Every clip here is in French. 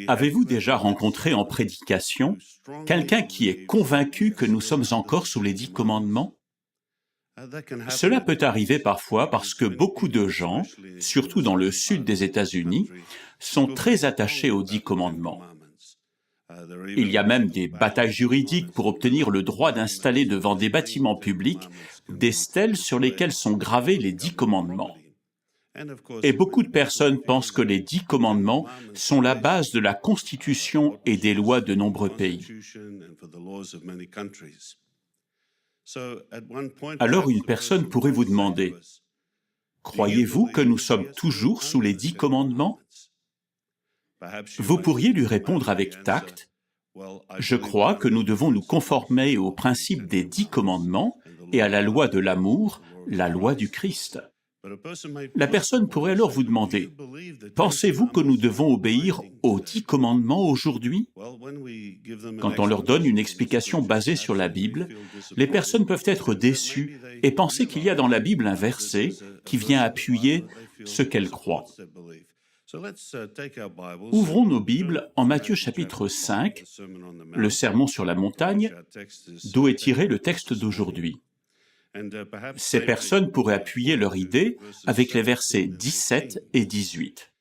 Avez-vous déjà rencontré en prédication quelqu'un qui est convaincu que nous sommes encore sous les 10 commandements? Cela peut arriver parfois parce que beaucoup de gens, surtout dans le sud des États-Unis, sont très attachés aux 10 commandements. Il y a même des batailles juridiques pour obtenir le droit d'installer devant des bâtiments publics des stèles sur lesquelles sont gravés les 10 commandements. Et beaucoup de personnes pensent que les 10 commandements sont la base de la Constitution et des lois de nombreux pays. Alors une personne pourrait vous demander, « Croyez-vous que nous sommes toujours sous les 10 commandements ?» Vous pourriez lui répondre avec tact, « Je crois que nous devons nous conformer aux principes des 10 commandements et à la loi de l'amour, la loi du Christ. » La personne pourrait alors vous demander, « Pensez-vous que nous devons obéir aux 10 commandements aujourd'hui ?» Quand on leur donne une explication basée sur la Bible, les personnes peuvent être déçues et penser qu'il y a dans la Bible un verset qui vient appuyer ce qu'elles croient. Ouvrons nos Bibles en Matthieu chapitre 5, le sermon sur la montagne, d'où est tiré le texte d'aujourd'hui. Ces personnes pourraient appuyer leur idée avec les versets 17 et 18.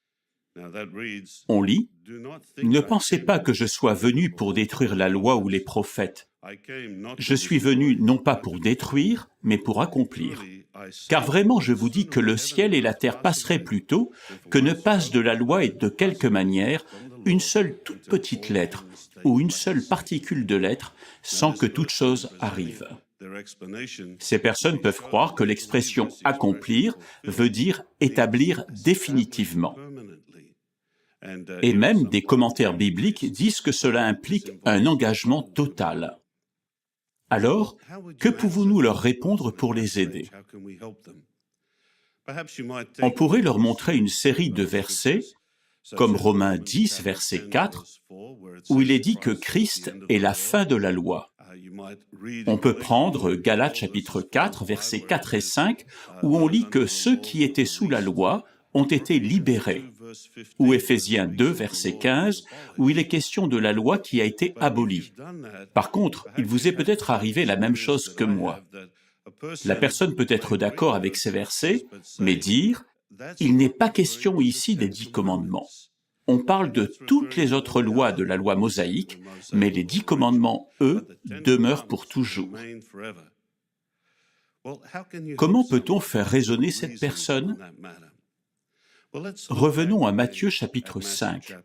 On lit, « Ne pensez pas que je sois venu pour détruire la loi ou les prophètes. Je suis venu non pas pour détruire, mais pour accomplir. Car vraiment je vous dis que le ciel et la terre passeraient plus tôt que ne passe de la loi et de quelque manière une seule toute petite lettre ou une seule particule de lettre sans que toute chose arrive. » Ces personnes peuvent croire que l'expression « accomplir » veut dire « établir définitivement ». Et même des commentaires bibliques disent que cela implique un engagement total. Alors, que pouvons-nous leur répondre pour les aider? On pourrait leur montrer une série de versets, comme Romains 10, verset 4, où il est dit que Christ est la fin de la loi. On peut prendre Galates chapitre 4, versets 4 et 5, où on lit que ceux qui étaient sous la loi ont été libérés, ou Éphésiens 2, verset 15, où il est question de la loi qui a été abolie. Par contre, il vous est peut-être arrivé la même chose que moi. La personne peut être d'accord avec ces versets, mais dire « Il n'est pas question ici des 10 commandements. On parle de toutes les autres lois de la loi mosaïque, mais les 10 commandements, eux, demeurent pour toujours. » Comment peut-on faire raisonner cette personne? Revenons à Matthieu chapitre 5.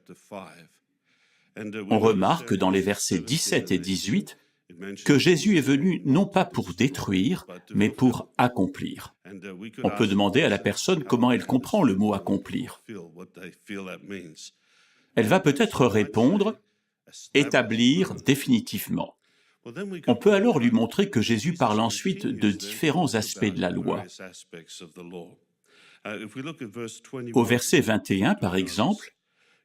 On remarque dans les versets 17 et 18 que Jésus est venu non pas pour détruire, mais pour accomplir. On peut demander à la personne comment elle comprend le mot « accomplir ». Elle va peut-être répondre « établir définitivement ». On peut alors lui montrer que Jésus parle ensuite de différents aspects de la loi. Au verset 21, par exemple,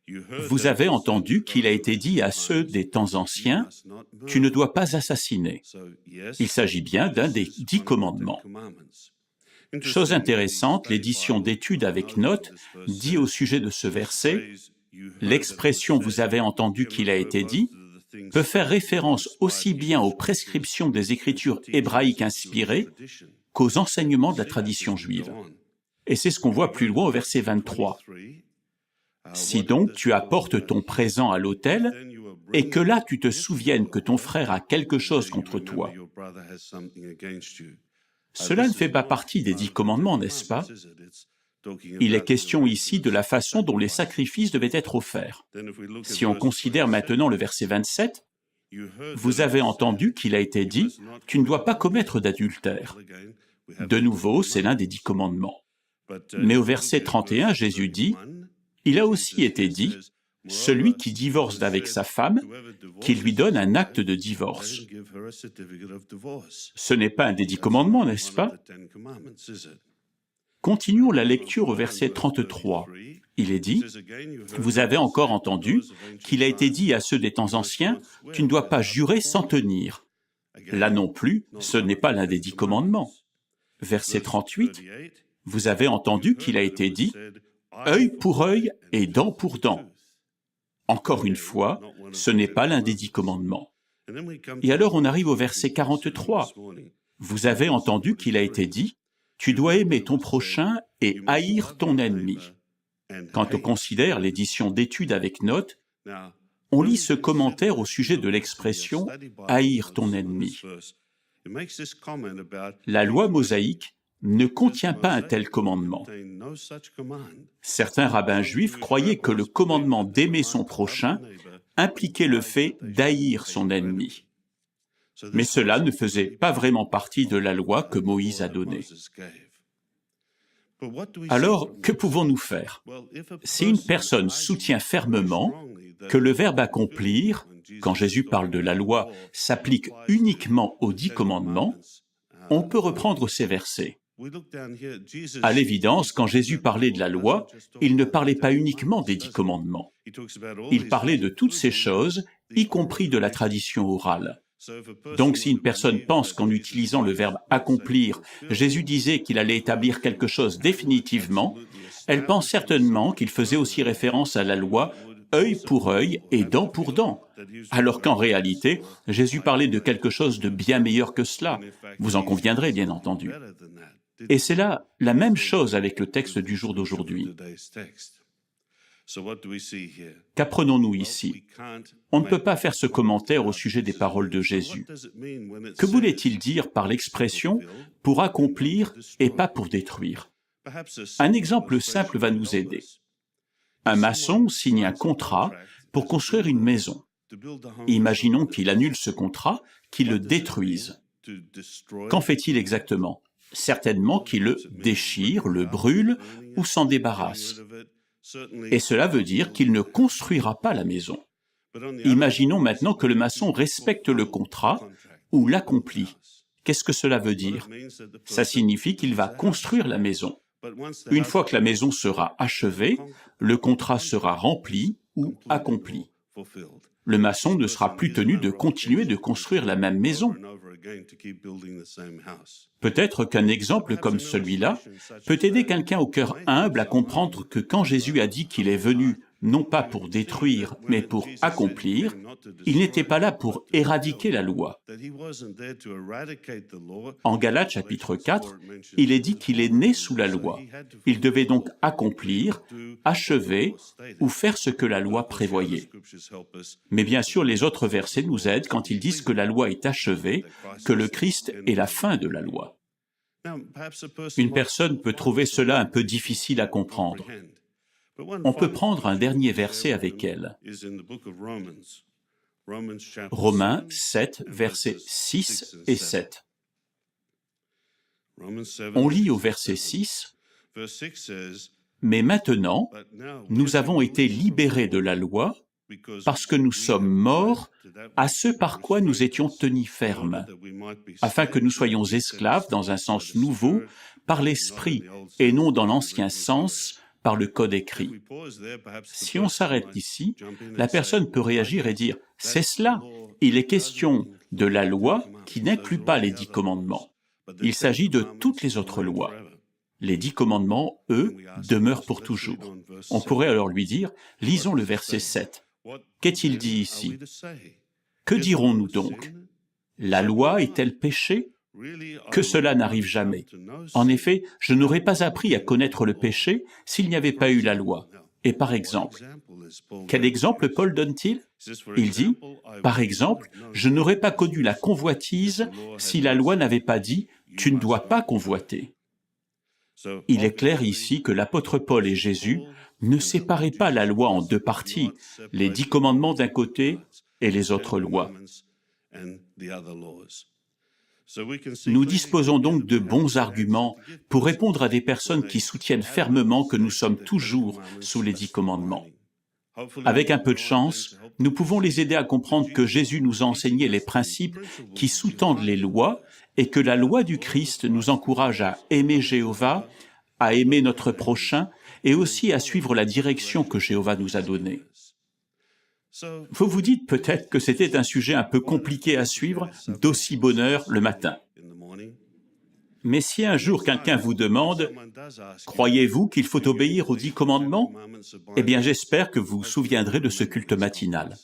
« Vous avez entendu qu'il a été dit à ceux des temps anciens, « Tu ne dois pas assassiner ». Il s'agit bien d'un des 10 commandements. Chose intéressante, l'édition d'études avec notes dit au sujet de ce verset, « L'expression « vous avez entendu qu'il a été dit » peut faire référence aussi bien aux prescriptions des Écritures hébraïques inspirées qu'aux enseignements de la tradition juive. Et c'est ce qu'on voit plus loin au verset 23. « Si donc tu apportes ton présent à l'autel, et que là tu te souviennes que ton frère a quelque chose contre toi. » Cela ne fait pas partie des 10 commandements, n'est-ce pas? Il est question ici de la façon dont les sacrifices devaient être offerts. Si on considère maintenant le verset 27, « Vous avez entendu qu'il a été dit, « Tu ne dois pas commettre d'adultère. » De nouveau, c'est l'un des 10 commandements. Mais au verset 31, Jésus dit, « Il a aussi été dit, « Celui qui divorce d'avec sa femme, qu'il lui donne un acte de divorce. » Ce n'est pas un des 10 commandements, n'est-ce pas? Continuons la lecture au verset 33. Il est dit, « Vous avez encore entendu qu'il a été dit à ceux des temps anciens, « Tu ne dois pas jurer sans tenir. » Là non plus, ce n'est pas l'un des 10 commandements. Verset 38, « Vous avez entendu qu'il a été dit, « Œil pour œil et dent pour dent. » Encore une fois, ce n'est pas l'un des 10 commandements. Et alors on arrive au verset 43. Vous avez entendu qu'il a été dit, « Tu dois aimer ton prochain et haïr ton ennemi ». Quand on considère l'édition d'études avec notes, on lit ce commentaire au sujet de l'expression « haïr ton ennemi ». La loi mosaïque ne contient pas un tel commandement. Certains rabbins juifs croyaient que le commandement d'aimer son prochain impliquait le fait d'haïr son ennemi. Mais cela ne faisait pas vraiment partie de la loi que Moïse a donnée. Alors, que pouvons-nous faire? Si une personne soutient fermement que le verbe accomplir, quand Jésus parle de la loi, s'applique uniquement aux 10 commandements, on peut reprendre ces versets. À l'évidence, quand Jésus parlait de la loi, il ne parlait pas uniquement des 10 commandements. Il parlait de toutes ces choses, y compris de la tradition orale. Donc si une personne pense qu'en utilisant le verbe « accomplir », Jésus disait qu'il allait établir quelque chose définitivement, elle pense certainement qu'il faisait aussi référence à la loi « œil pour œil et dent pour dent », alors qu'en réalité, Jésus parlait de quelque chose de bien meilleur que cela. Vous en conviendrez, bien entendu. Et c'est là la même chose avec le texte du jour d'aujourd'hui. Qu'apprenons-nous ici? On ne peut pas faire ce commentaire au sujet des paroles de Jésus. Que voulait-il dire par l'expression « pour accomplir et pas pour détruire » ? Un exemple simple va nous aider. Un maçon signe un contrat pour construire une maison. Imaginons qu'il annule ce contrat, qu'il le détruise. Qu'en fait-il exactement? Certainement qu'il le déchire, le brûle ou s'en débarrasse. Et cela veut dire qu'il ne construira pas la maison. Imaginons maintenant que le maçon respecte le contrat ou l'accomplit. Qu'est-ce que cela veut dire? Ça signifie qu'il va construire la maison. Une fois que la maison sera achevée, le contrat sera rempli ou accompli. Le maçon ne sera plus tenu de continuer de construire la même maison. Peut-être qu'un exemple comme celui-là peut aider quelqu'un au cœur humble à comprendre que quand Jésus a dit qu'il est venu non pas pour détruire, mais pour accomplir, il n'était pas là pour éradiquer la loi. En Galates chapitre 4, il est dit qu'il est né sous la loi. Il devait donc accomplir, achever ou faire ce que la loi prévoyait. Mais bien sûr, les autres versets nous aident quand ils disent que la loi est achevée, que le Christ est la fin de la loi. Une personne peut trouver cela un peu difficile à comprendre. On peut prendre un dernier verset avec elle. Romains 7, versets 6 et 7. On lit au verset 6, « Mais maintenant, nous avons été libérés de la loi parce que nous sommes morts à ce par quoi nous étions tenus fermes, afin que nous soyons esclaves dans un sens nouveau par l'Esprit et non dans l'ancien sens par le code écrit. » Si on s'arrête ici, la personne peut réagir et dire « C'est cela, il est question de la loi qui n'inclut pas les 10 commandements. Il s'agit de toutes les autres lois. Les 10 commandements, eux, demeurent pour toujours. » On pourrait alors lui dire « Lisons le verset 7. Qu'est-il dit ici? Que dirons-nous donc? La loi est-elle péché? Que cela n'arrive jamais. En effet, je n'aurais pas appris à connaître le péché s'il n'y avait pas eu la loi. Et par exemple, quel exemple Paul donne-t-il? Il dit, par exemple, je n'aurais pas connu la convoitise si la loi n'avait pas dit « tu ne dois pas convoiter ». Il est clair ici que l'apôtre Paul et Jésus ne séparaient pas la loi en deux parties, les 10 commandements d'un côté et les autres lois. Nous disposons donc de bons arguments pour répondre à des personnes qui soutiennent fermement que nous sommes toujours sous les 10 commandements. Avec un peu de chance, nous pouvons les aider à comprendre que Jésus nous a enseigné les principes qui sous-tendent les lois et que la loi du Christ nous encourage à aimer Jéhovah, à aimer notre prochain et aussi à suivre la direction que Jéhovah nous a donnée. Vous vous dites peut-être que c'était un sujet un peu compliqué à suivre, d'aussi bonne heure le matin. Mais si un jour quelqu'un vous demande « Croyez-vous qu'il faut obéir aux 10 commandements ?» Eh bien, j'espère que vous vous souviendrez de ce culte matinal.